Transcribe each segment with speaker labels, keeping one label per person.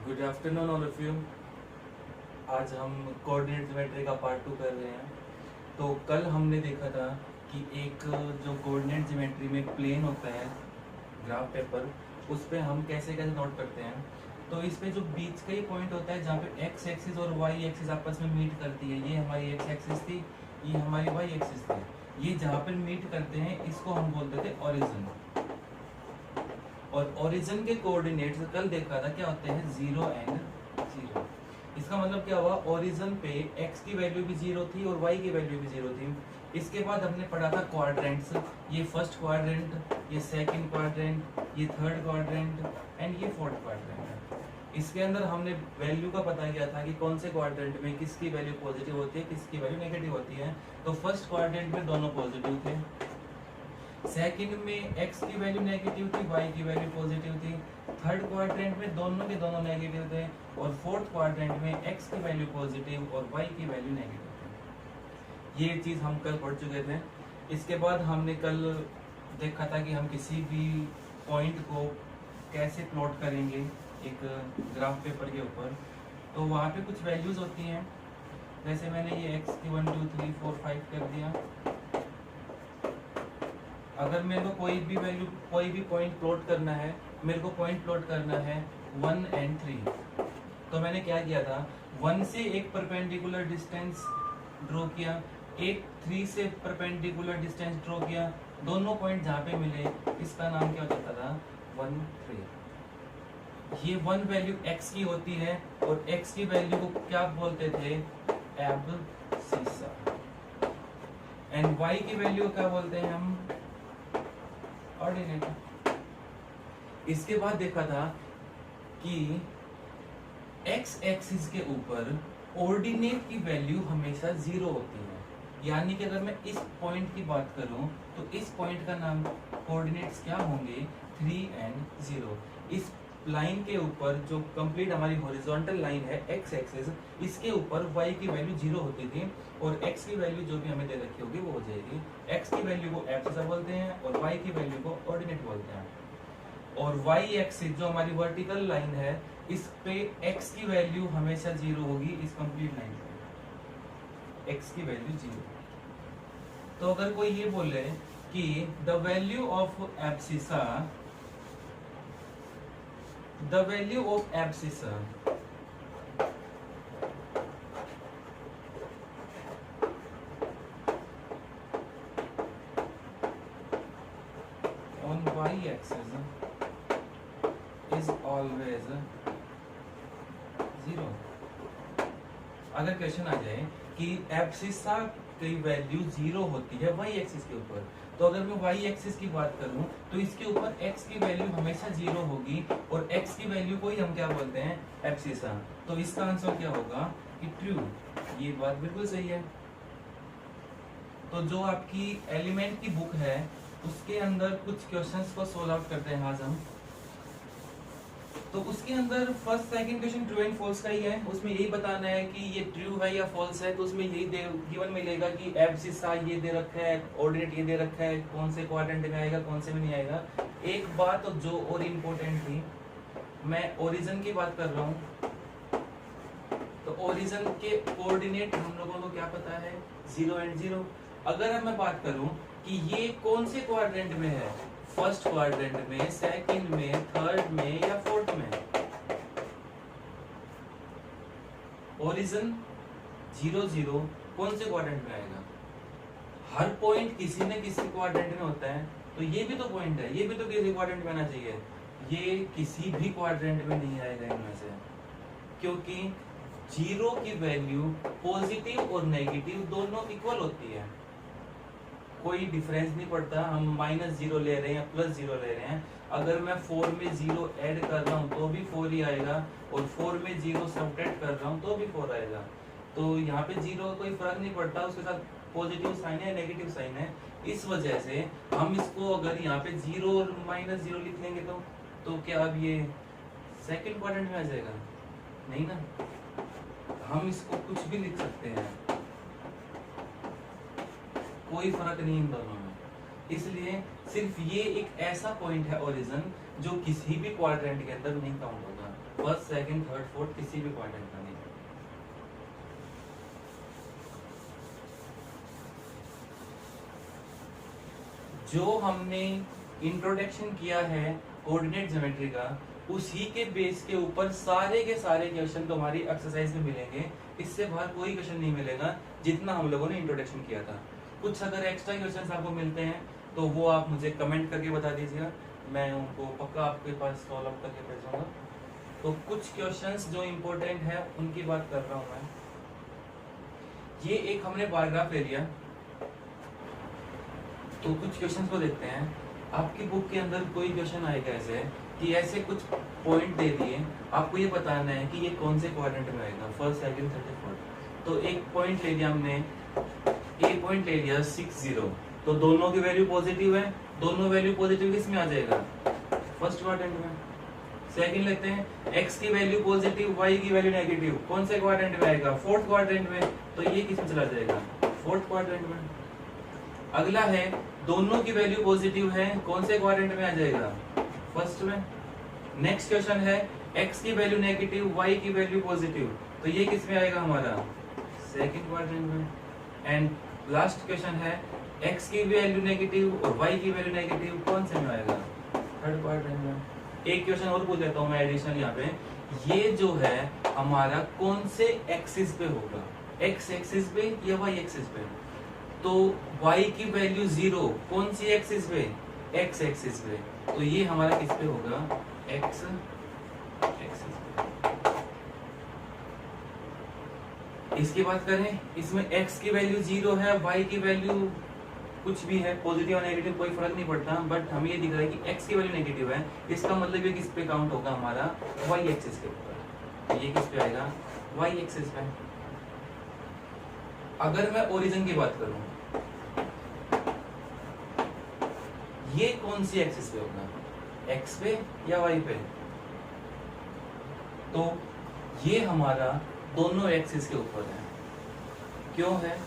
Speaker 1: Good afternoon all of you. आज हम coordinate geometry का पार्ट 2 कर रहे हैं। तो कल हमने देखा था कि एक जो कोऑर्डिनेट ज्योमेट्री में प्लेन होता है ग्राफ पेपर, उस पे हम कैसे कैसे नोट करते हैं। तो इस पे जो बीच का ही पॉइंट होता है जहाँ पे एक्स एक्सिस और वाई एक्सिस आपस में मीट करती है, ये हमारी एक्स एक्सिस थी, ये हमारी वाई एक्सिस थी। ये जहाँ पर मीट करते हैं इसको हम बोलते थे ओरिजिन। और ओरिजिन के कोऑर्डिनेट्स कल देखा था क्या होते हैं, 0 एंड 0। इसका मतलब क्या हुआ, ओरिजिन पे x की वैल्यू भी 0 थी और y की वैल्यू भी 0 थी। इसके बाद हमने पढ़ा था क्वाड्रेंट्स, ये फर्स्ट क्वाड्रेंट, ये सेकंड क्वाड्रेंट, ये थर्ड क्वाड्रेंट एंड ये फोर्थ क्वाड्रेंट। इसके अंदर हमने वैल्यू का पता किया था कि कौन से क्वाड्रेंट में किसकी वैल्यू पॉजिटिव होती है, किसकी वैल्यू नेगेटिव होती है। तो फर्स्ट क्वाड्रेंट में दोनों पॉजिटिव थे, सेकंड में x की वैल्यू नेगेटिव थी, y की वैल्यू पॉजिटिव थी, थर्ड क्वाड्रेंट में दोनों के दोनों नेगेटिव थे, और फोर्थ क्वाड्रेंट में x की वैल्यू पॉजिटिव और y की वैल्यू नेगेटिव थी। ये चीज हम कल पढ़ चुके थे। इसके बाद हमने कल देखा था कि हम किसी भी पॉइंट को कैसे प्लॉट करेंगे एक ग्राफ पेपर के ऊपर। तो वहाँ पे कुछ वैल्यूज होती हैं, जैसे मैंने ये x की 1 2 3 4 5 कर दिया। अगर मेरे को कोई भी वैल्यू, कोई भी पॉइंट प्लॉट करना है, मेरे को पॉइंट प्लॉट करना है 1 एंड 3, तो मैंने क्या किया था, 1 से एक परपेंडिकुलर डिस्टेंस ड्रॉ किया, एक 3 से परपेंडिकुलर डिस्टेंस ड्रॉ किया, दोनों पॉइंट जहाँ पे मिले इसका नाम क्या हो जाता था, 1 3। ये 1 वैल्यू x की होती है और x की वैल्यू को क्या बोलते थे, एब्सिसा, एंड y की वैल्यू क्या बोलते हैं हम, ऑर्डिनेट। इसके बाद देखा था कि x एक्सिस के ऊपर ऑर्डिनेट की वैल्यू हमेशा 0 होती है। यानी कि अगर मैं इस पॉइंट की बात करूं तो इस पॉइंट का नाम कोऑर्डिनेट्स क्या होंगे, 3 एंड 0। इस लाइन के ऊपर जो कंप्लीट हमारी हॉरिजॉन्टल लाइन है x एक्सिस, इसके ऊपर y की वैल्यू 0 होती थी और x की वैल्यू जो भी हमें दे रखी होगी वो हो जाएगी। x की वैल्यू को एब्सिसा बोलते हैं और y की वैल्यू को ऑर्डिनेट बोलते हैं। और y एक्सिस जो हमारी वर्टिकल लाइन है, इस पे x की वैल्यू हमेशा 0 होगी। इस कंप्लीट लाइन पे x की वैल्यू 0। तो अगर कोई ये बोले कि the value of abscissa, the value of abscissa on y-axis is always 0। अगर क्वेश्चन आ जाए कि एब्सिसा की वैल्यू 0 होती है y एक्सिस के ऊपर, तो अगर मैं y एक्सिस की बात करूं तो इसके ऊपर x की वैल्यू हमेशा 0 होगी और x की वैल्यू को ही हम क्या बोलते हैं, एब्सिसा। तो इसका आंसर क्या होगा कि ट्रू। ये बात बिल्कुल सही है। तो जो आपकी एलिमेंट की बुक है उसके अंदर कुछ क्वेश्चंस को सोल्व आउट करते हैं आज हम। तो उसके अंदर first second question true and false का ही है। उसमें यही बताना है कि ये ट्रू है या फॉल्स है। तो उसमें यही गिवन मिलेगा कि एब्सिसा ये दे रखा है, ऑर्डिनेट ये दे रखा है, कौन से क्वाड्रेंट में आएगा कौन से में नहीं आएगा। एक बात तो जो और इम्पोर्टेंट थी, मैं ओरिजिन की बात कर रहा हूँ, तो ओरिजिन के कोऑर्डिनेट हम लोगों को क्या पता है, 0 एंड 0। अगर अब मैं बात करूं कि ये कौन से क्वाड्रेंट में है, फर्स्ट क्वाड्रेंट में, सेकंड में, थर्ड में या फोर्थ में, ओरिजिन 0 0 कौन से क्वाड्रेंट में आएगा। हर पॉइंट किसी न किसी क्वाड्रेंट में होता है, तो ये भी तो पॉइंट है, ये भी तो किसी क्वाड्रेंट में आना चाहिए। ये किसी भी क्वाड्रेंट में नहीं आएगा इनमें से, क्योंकि 0 की वैल्यू पॉजिटिव और नेगेटिव दोनों इक्वल होती है, कोई डिफरेंस नहीं पड़ता। हम -0 ले रहे हैं, +0 ले रहे हैं, अगर मैं 4 में 0 ऐड कर रहा हूँ तो भी 4 ही आएगा, और 4 में 0 सब्ट्रैक्ट कर रहा हूँ तो भी 4 आएगा। तो यहाँ पे 0 का कोई फर्क नहीं पड़ता, उसके साथ पॉजिटिव साइन है, नेगेटिव साइन है। इस वजह से हम इसको अगर यहाँ पे 0 और -0 लिख लेंगे तो क्या अब ये सेकंड क्वाड्रेंट में आ जाएगा, नहीं ना। हम इसको कुछ भी लिख सकते हैं, कोई फर्क नहीं इन दोनों में। इसलिए सिर्फ ये एक ऐसा पॉइंट है ओरिजिन जो किसी भी क्वाड्रेंट के अंदर नहीं काउंट होगा। फर्स्ट सेकंड थर्ड फोर्थ किसी भी क्वाड्रेंट में नहीं। जो हमने इंट्रोडक्शन किया है कोऑर्डिनेट ज्योमेट्री का, उसी के बेस के ऊपर सारे के सारे क्वेश्चन तुम्हारी एक्सरसाइज में मिलेंगे। इससे बाहर कोई क्वेश्चन नहीं मिलेगा जितना हम लोगों ने इंट्रोडक्शन किया था। कुछ अगर एक्स्ट्रा क्वेश्चन आपको मिलते हैं तो वो आप मुझे कमेंट करके बता दीजिएगा, मैं उनको पक्का आपके पास सॉल्व अप करके भेजूंगा। तो कुछ क्वेश्चंस जो इम्पोर्टेंट है उनकी बात कर रहा हूं मैं। ये एक हमने बार ग्राफ ले लिया, तो कुछ क्वेश्चंस को देखते हैं। आपकी बुक के अंदर कोई क्वेश्चन आएगा ऐसे कि ऐसे कुछ पॉइंट दे दिए, आपको ये बताना है कि ये कौन से क्वाड्रेंट में आएगा, फर्स्ट सेकंड थर्ड फोर्थ। तो एक पॉइंट ले लिया हमने, ए पॉइंट ले लिया 6 0, तो दोनों की वैल्यू पॉजिटिव है, दोनों वैल्यू पॉजिटिव किस में आ जाएगा, फर्स्ट क्वाड्रेंट में। सेकंड लेते हैं, x की वैल्यू पॉजिटिव, y की वैल्यू नेगेटिव, कौन से क्वाड्रेंट में आएगा, फोर्थ क्वाड्रेंट में, तो ये किस में चला जाएगा, फोर्थ क्वाड्रेंट में। अगला है, दोनों की वैल्यू पॉजिटिव है, कौन से क्वाड्रेंट में आ जाएगा, फर्स्ट में। नेक्स्ट क्वेश्चन है, x की वैल्यू नेगेटिव, y की वैल्यू पॉजिटिव, तो ये किस में आएगा हमारा, सेकंड क्वाड्रेंट में। एंड लास्ट क्वेश्चन है, x की वैल्यू नेगेटिव और y की वैल्यू नेगेटिव, कौन से में आएगा, थर्ड क्वाड्रेंट में। एक क्वेश्चन और पूछ लेता हूं मैं एडिशनल यहाँ पे, ये जो है हमारा कौन से एक्सिस पे होगा, x एक्सिस पे या y एक्सिस पे। तो y की वैल्यू 0 कौन सी एक्सिस पे, x एक्सिस पे, तो ये हमारा किस पे होगा, x एक्सिस पे। इसकी बात करें, इसमें x की वैल्यू 0 है, y की वैल्यू कुछ भी है, पॉजिटिव और नेगेटिव कोई फर्क नहीं पड़ता, बट हमें ये दिख रहा है कि x की वैल्यू नेगेटिव है, इसका मतलब ये किस पे काउंट होगा हमारा, y एक्सिस के ऊपर। ये किस पे आएगा, y एक्सिस पे। अगर मैं ओरिजिन की बात करूं, ये कौन सी एक्सिस पे होगा, x पे या y पे, तो ये हमारा दोनों एक्सिस के ऊपर है। क्यों है,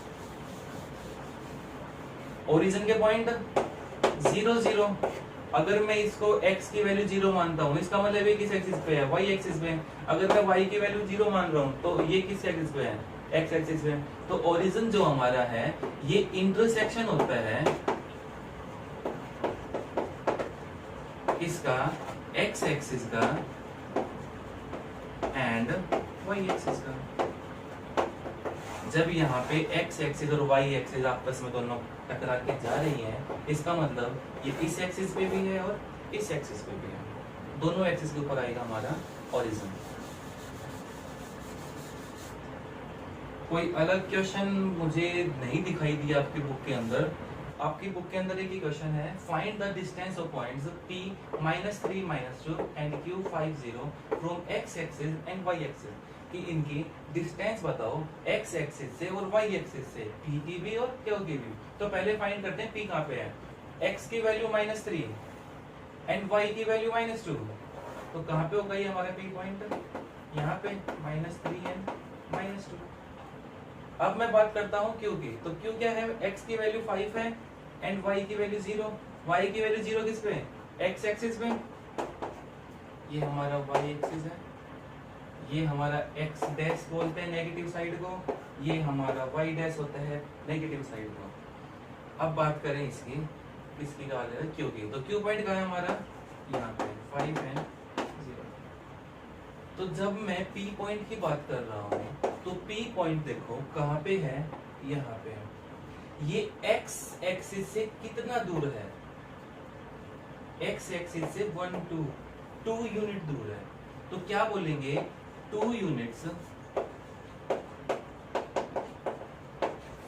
Speaker 1: ओरिजिन के पॉइंट 0 0, अगर मैं इसको x की वैल्यू 0 मानता हूं, इसका मतलब ये किस एक्सिस पे है, y एक्सिस पे। अगर मैं y की वैल्यू 0 मान रहा हूं तो ये किस एक्सिस पे है, x एक्सिस पे। तो ओरिजिन जो हमारा है ये इंटरसेक्शन होता है इसका x एक्सिस का एंड y एक्सिस का। जब यहाँ पे x एक्सिस और y एक्सिस आपस में दोनों टकरा के जा रही हैं, इसका मतलब ये इस एक्सिस पे भी है और इस एक्सिस पे भी है, दोनों एक्सिस के ऊपर आएगा हमारा ओरिजिन। कोई अलग क्वेश्चन मुझे नहीं दिखाई दिया आपकी बुक के अंदर। आपकी बुक के अंदर एक ही क्वेश्चन है, find the distance of points p -3 -2 and q 5 0 from x axis and y axis, कि इनकी डिस्टेंस बताओ x एक्सिस से और y एक्सिस से, p की भी और q की भी। तो पहले फाइंड करते हैं p कहाँ पे है, x की वैल्यू -3 एंड y की वैल्यू -2, तो कहाँ पे होगा ये हमारा p पॉइंट, यहाँ पे -3 एंड -2। अब मैं बात करता हूँ q की, तो q क्या है, x की वैल्यू 5 है एंड y की वैल्यू 0, y की वैल्यू 0 किस पे, x एक्सिस पे, ये हमारा y एक्सिस है, ये हमारा x डैश बोलते हैं नेगेटिव साइड को, ये हमारा y डैश होता है नेगेटिव साइड को। अब बात करें इसकी, किसकी कहा जाए, q की, तो q पॉइंट कहाँ है हमारा, यहाँ पे 5 एंड 0। तो जब मैं p पॉइंट की बात कर रहा हूँ तो p पॉइंट देखो कहाँ पे है, यहाँ पे है। ये x एक्सिस से कितना दूर है, x एक्सिस से 2 यूनिट दूर है, तो क्या बोलेंगे 2 यूनिट्स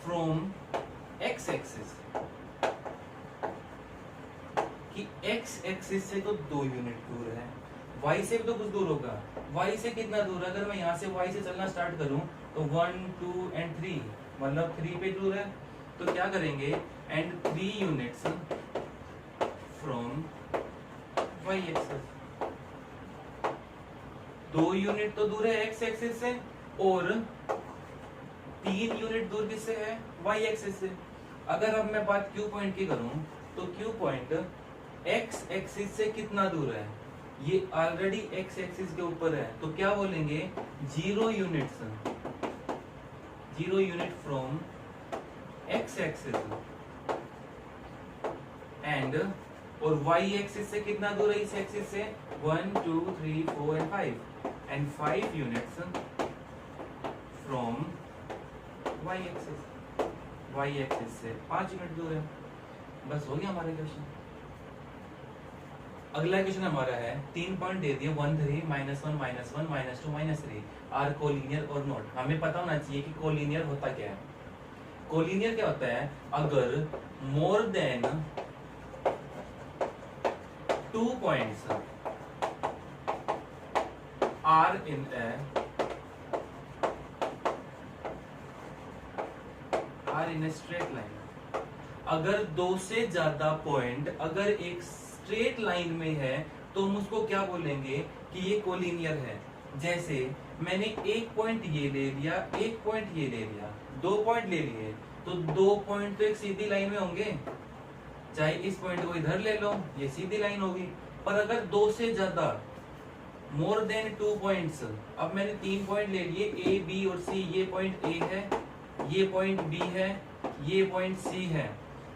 Speaker 1: फ्रॉम x एक्सिस, कि x एक्सिस से तो 2 यूनिट दूर है, y से भी तो कुछ दूर होगा, y से कितना दूर है, अगर मैं यहाँ से y से चलना स्टार्ट करूं तो 1 2 एंड 3, मतलब 3 पे दूर है, तो क्या करेंगे, and 3 units from y axis, 2 unit तो दूर है x एक्सिस से और 3 यूनिट दूर किससे है, y एक्सिस से। अगर अब मैं बात q पॉइंट की करूं तो q पॉइंट x एक्सिस से कितना दूर है, ये ऑलरेडी एक्स एक्सिस के ऊपर है, तो क्या बोलेंगे 0 units, 0 unit from x axis and, और वाई एक्सिस से कितना दूर है इस एक्सिस से 1 2 3 4 and 5 and 5 units from Y axis, Y axis से 5 यूनिट दूर है। बस हो गया हमारा क्वेश्चन। अगला क्वेश्चन हमारा है 3 पॉइंट दे दिए 1 3 -1 -1 -2 -3 आर कोलिनियर और नॉट। हमें पता होना चाहिए कि कोलिनियर होता क्या है। कोलिनियर क्या होता है, अगर more than 2 points are in a straight line, अगर 2 से ज्यादा पॉइंट अगर एक स्ट्रेट लाइन में है तो हम उसको क्या बोलेंगे कि ये कोलिनियर है। जैसे मैंने एक पॉइंट ये ले लिया, एक पॉइंट ये ले लिया, 2 पॉइंट ले लिए, तो 2 पॉइंट तो एक सीधी लाइन में होंगे, चाहे इस पॉइंट को इधर ले लो, ये सीधी लाइन होगी। पर अगर 2 से ज्यादा मोर देन 2 पॉइंट्स, अब मैंने 3 पॉइंट ले लिए ए बी और सी, ये पॉइंट ए है, ये पॉइंट बी है, ये पॉइंट सी है,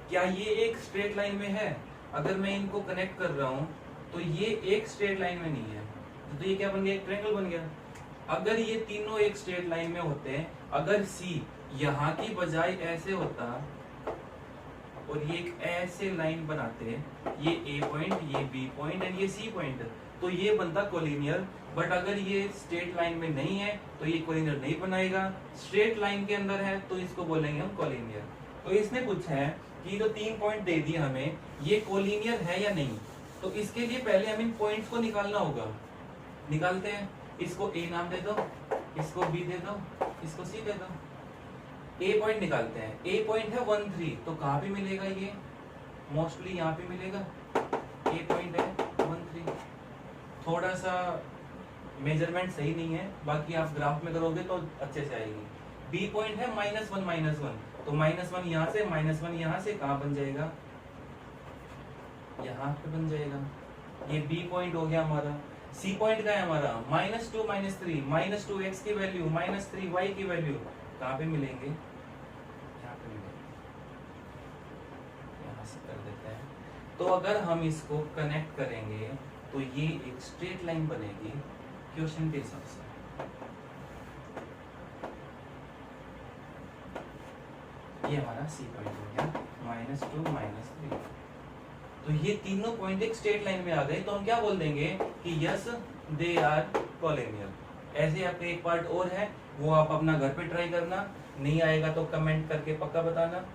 Speaker 1: क्या ये एक स्ट्रेट लाइन में है? अगर मैं इनको कनेक्ट कर रहा हूं तो ये एक स्ट्रेट लाइन में नहीं है, तो ये क्या बन गया, एक ट्रायंगल बन गया। अगर ये तीनों एक स्ट्रेट लाइन में होते हैं, अगर सी यहाँ की बजाय ऐसे होता और ये एक ऐसे लाइन बनाते, ये ए पॉइंट, ये बी पॉइंट एंड ये सी पॉइंट, तो ये बनता कोलिनियर। बट अगर ये स्ट्रेट लाइन में नहीं है तो ये कोलिनियर नहीं बनाएगा, स्ट्रेट लाइन के अंदर है तो इसको बोलेंगे हम कोलिनियर। तो इसने पूछा है कि जो 3 पॉइंट दे दिए हमें, ये कोलिनियर है या नहीं। तो इसके लिए पहले हम इन पॉइंट्स को निकालना होगा। निकालते हैं, इसको ए नाम दे दो, इसको बी दे दो, इसको सी दे दो। ए पॉइंट निकालते हैं, ए पॉइंट है 1 3, तो कहाँ पे मिलेगा ये, मोस्टली यहाँ पे मिलेगा। ए पॉइंट है 1 3, थोड़ा सा मेजरमेंट सही नहीं है, बाकी आप ग्राफ में करोगे तो अच्छे से आएगी। बी पॉइंट है -1 तो -1 यहाँ से, -1 यहाँ से कहाँ बन जाएगा, यहाँ पे बन जाएगा। ये बी पॉइंट हो गया हमारा। सी पॉइंट का है हमारा -2 -3, -2 x की वैल्यू, -3 y की वैल्यू, कहाँ पे मिलेंगे, यहाँ पे मिलेंगे। यहाँ से कर देते हैं। तो अगर हम इसको कनेक्ट करेंगे तो ये एक स्ट्रेट लाइन बनेगी क्वेश्चन के हिसाब से। ये हमारा सी पॉइंट हो गया -2 -3। तो ये तीनों पॉइंट एक स्ट्रेट लाइन में आ गए, तो हम क्या बोल देंगे कि यस दे आर कोलिनियर। ऐसे आपका एक पार्ट और है, वो आप अपना घर पे ट्राई करना, नहीं आएगा तो कमेंट करके पक्का बताना।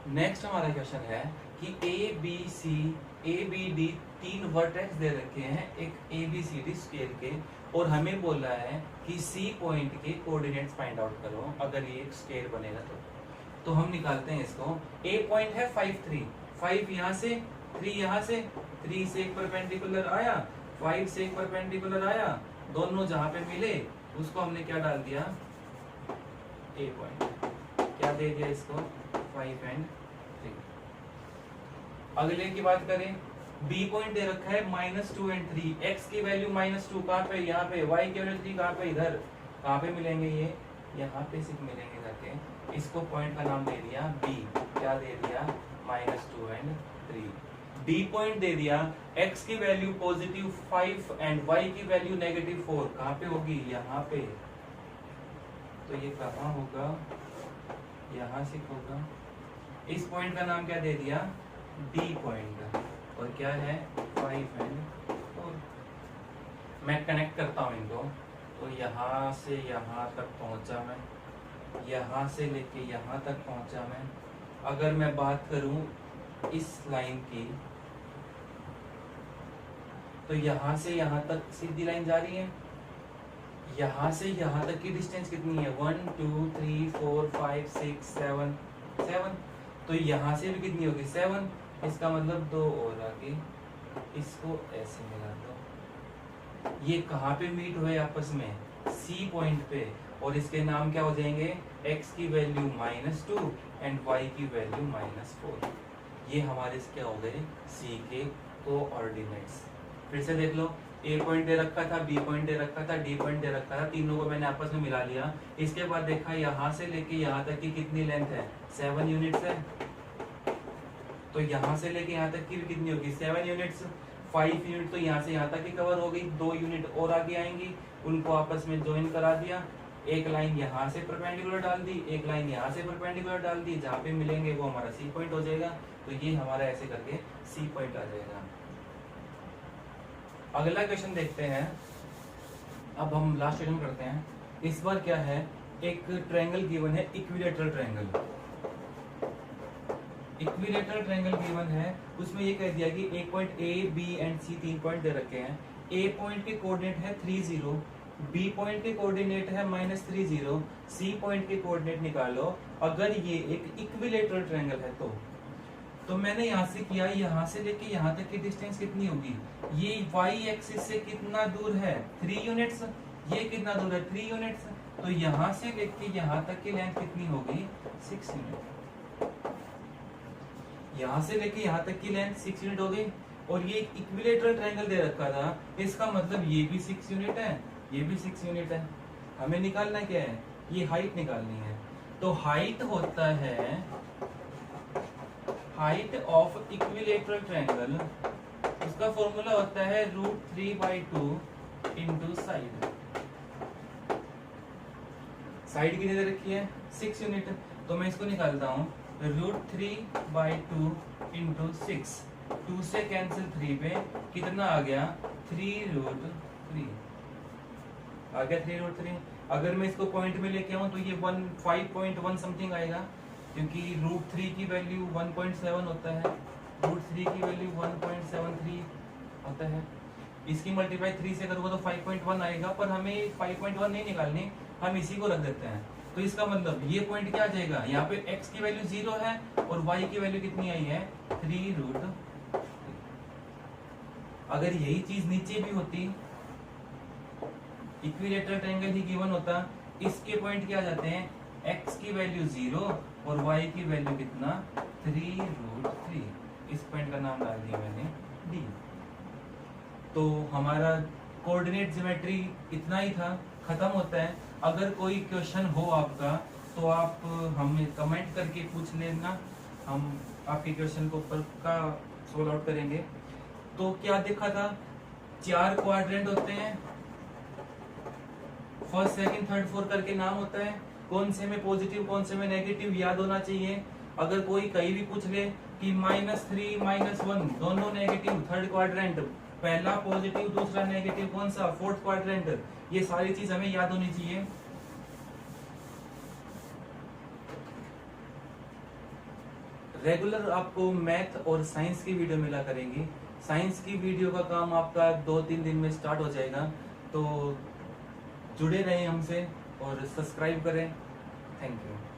Speaker 1: नेक्स्ट हमारा क्वेश्चन है कि A B C A B D 3 vertex दे रखे हैं एक ABCD स्केल के, और हमें बोला है कि सी पॉइंट के कोऑर्डिनेट्स फाइंड आउट करो अगर ये एक स्केल बनेगा तो हम निकालते हैं इसको। ए पॉइंट है 5 3, 5 यहाँ से, 3 यहाँ से, 3 से एक परपेंडिकुलर आया, 5 से एक परपेंडिकुलर आया, दोनों जहां पे मिले उसको हमने क्या डाल दिया, ए पॉइंट। क्या दे दिया इसको, 5 एंड 3। अगले की बात करें, बी पॉइंट दे रखा है -2 एंड 3, एक्स की वैल्यू -2 कहाँ पे, यहाँ पे, वाई की वैल्यू 3 कहाँ पे, इधर। कहाँ पे मिलेंगे ये, यहाँ पे सिर्फ मिलेंगे जाके। इसको पॉइंट का नाम दे दिया बी, क्या दे दिया, -2 एंड 3। डी पॉइंट दे दिया, x की वैल्यू +5 एंड y की वैल्यू -4, कहाँ पे होगी, यहाँ पे। तो ये कहाँ होगा, यहाँ से होगा। इस पॉइंट का नाम क्या दे दिया, डी पॉइंट, और क्या है 5 एंड 4। मैं कनेक्ट करता हूँ इनको, तो यहाँ से यहाँ तक पहुंचा मैं, यहाँ से लेके यहाँ तक पहुंचा मैं। अगर मैं बात करूं इस लाइन की, तो यहाँ से यहाँ तक सीधी लाइन जा रही है, यहाँ से यहाँ तक की डिस्टेंस कितनी है, 1 2 3 4 5 6 7 7। तो यहाँ से भी कितनी होगी, 7। इसका मतलब 2 और आगे, इसको ऐसे मिला दो। ये कहाँ पे मीट हुए आपस में, सी पॉइंट पे, और इसके नाम क्या हो जाएंगे, x की वैल्यू -2 एंड y की वैल्यू -4। ये हमारे क्या हो गए, सी के कोऑर्डिनेट्स। फिर से देख लो, ए पॉइंट दे रखा था, बी पॉइंट दे रखा था, डी पॉइंट दे रखा था, तीनों को मैंने आपस में मिला लिया। इसके बाद देखा यहाँ से लेके यहाँ तक की कितनी लेंथ है, 7 यूनिट्स है। तो यहाँ से लेके यहाँ तक की भी कितनी होगी, 7 यूनिट्स। 5 यूनिट तो यहाँ से यहाँ तक की कवर हो गई, 2 यूनिट और आगे आएंगी, उनको आपस में ज्वाइन करा दिया। एक लाइन यहाँ से परपेंडिकुलर डाल दी, एक लाइन यहाँ से परपेंडिकुलर डाल दी, जहाँ पे मिलेंगे वो हमारा सी पॉइंट हो जाएगा। तो ये हमारा ऐसे करके सी पॉइंट आ जाएगा। अगला क्वेश्चन देखते हैं। अब हम लास्ट क्वेश्चन करते हैं। इस बार क्या है, एक ट्रायंगल गिवन है, equilateral triangle. Equilateral triangle given है, उसमें ये कह दिया कि एक point A, B and C 3 point दे रखे हैं। ए पॉइंट के कोऑर्डिनेट है 30, बी पॉइंट के कोऑर्डिनेट है -30, सी पॉइंट के कोऑर्डिनेट निकालो अगर ये एक इक्विलेटरल ट्रायंगल है तो मैंने यहाँ से किया, यहाँ से लेके यहाँ तक की डिस्टेंस कितनी होगी, ये y एक्सिस से कितना दूर है, 3 यूनिट्स। ये कितना दूर है, 3 यूनिट्स। तो यहाँ से लेके यहाँ तक की लेंथ कितनी होगी, 6 यूनिट। यहाँ से लेके यहाँ तक की लेंथ 6 यूनिट हो गई। और ये इक्विलेटरल ट्रायंगल दे रखा था, इसका मतलब ये भी 6 यूनिट है, ये भी 6 यूनिट है। हमें निकालना क्या है, ये हाइट निकालनी है। तो हाइट होता है, हाइट ऑफ इक्विलेटरल ट्रायंगल, उसका फॉर्मूला होता है √3/2 इंटू साइड। साइड कितनी दे रखी है, 6 यूनिट। तो मैं इसको निकालता हूँ, √3/2 इंटू 6, 2 से कैंसिल 3 पे कितना आ गया, 3√3 आ गया, 3√3। अगर मैं इसको पॉइंट में लेके आऊं तो ये 5.1 समथिंग आएगा, क्योंकि √3 की वैल्यू 1.7 होता है, √3 की वैल्यू 1.73 होता है। इसकी मल्टीप्लाई 3 से करूंगा तो 5.1 आएगा, पर हमें 5.1 नहीं निकालनी, हम इसी को रख देते हैं। तो इसका मतलब ये पॉइंट क्या आ जाएगा, यहाँ पे x की वैल्यू 0 है और y की वैल्यू कितनी आई है, 3√3। अगर यही चीज नीचे भी होती, इक्विलेटरल ट्रायंगल ही गिवन होता, इसके पॉइंट क्या आ जाते हैं, x की वैल्यू 0 और y की वैल्यू कितना, 3√3। इस पॉइंट का नाम डाल दिया मैंने D। तो हमारा कोऑर्डिनेट ज्योमेट्री इतना ही था, खत्म होता है। अगर कोई क्वेश्चन हो आपका तो आप हमें कमेंट करके पूछ लेना, हम आपके क्वेश्चन को पक्का सोल्व आउट करेंगे। तो क्या देखा था, 4 क्वाड्रेंट होते हैं, फर्स्ट सेकंड थर्ड फोर्थ करके नाम होता है, कौन से में पॉजिटिव कौन से में नेगेटिव याद होना चाहिए। अगर कोई कहीं भी पूछ ले कि -3 -1 दोनों नेगेटिव, थर्ड क्वाड्रेंट, पहला पॉजिटिव दूसरा नेगेटिव कौन सा, फोर्थ क्वाड्रेंट, ये सारी चीज हमें याद होनी चाहिए। रेगुलर आपको मैथ और साइंस की वीडियो मिला करेंगी। साइंस की वीडियो का काम आपका 2-3 दिन में स्टार्ट हो जाएगा, तो जुड़े रहें हमसे और सब्सक्राइब करें। Thank you.